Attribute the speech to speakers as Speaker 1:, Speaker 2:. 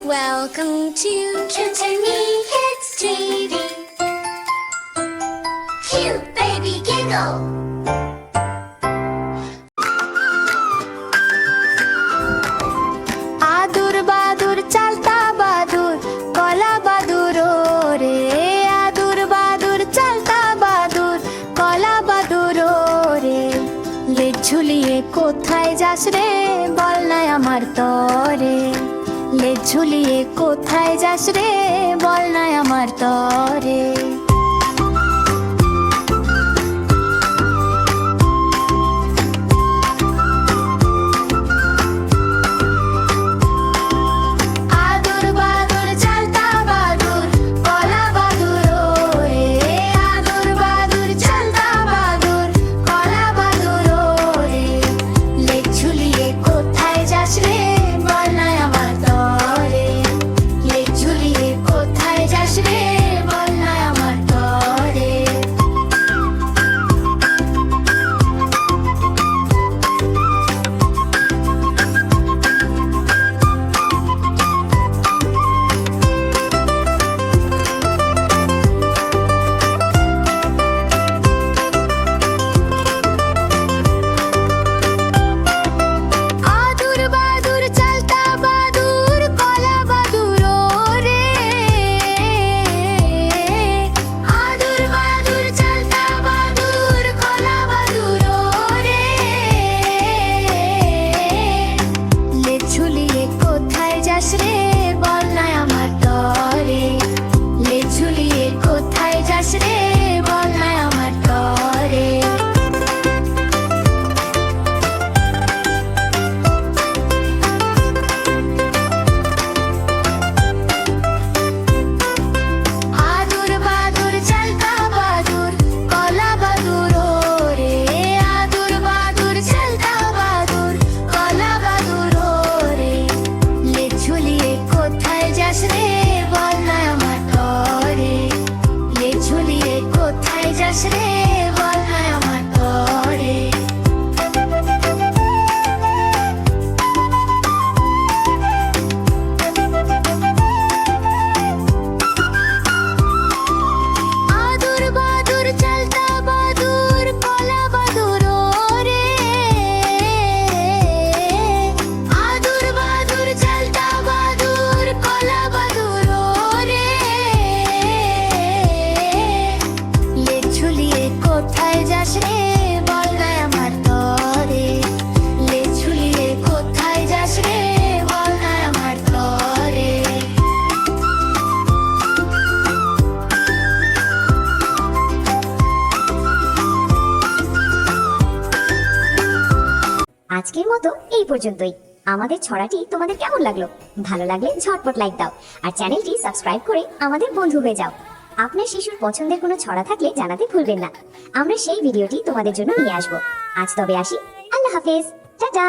Speaker 1: Welcome to Kintani Kids TV. Cute baby giggle.
Speaker 2: আদুর বাদুর চালতা বাদুর কলা বাদুর রে আদুর বাদুর চালতা বাদুর কলা বাদুর রে লেজ ঝুলিয়ে কোথায় যাস রে বল না আমার তরে লেজ ঝুলিয়ে কোথায় যাস রে বল না আমার তরে
Speaker 3: আজকের মতো এই পর্যন্তই। আমাদের ছড়াটি তোমাদের কেমন লাগলো? ভালো লাগলে ঝটপট লাইক দাও আর চ্যানেলটি সাবস্ক্রাইব করে আমাদের বন্ধু হয়ে যাও। আপনার শিশুর পছন্দের কোনো ছড়া থাকলে জানাতে ভুলবেন না, আমরা সেই ভিডিওটি তোমাদের জন্য নিয়ে আসবো। আজ তবে আসি, আল্লাহ হাফেজ, টাটা।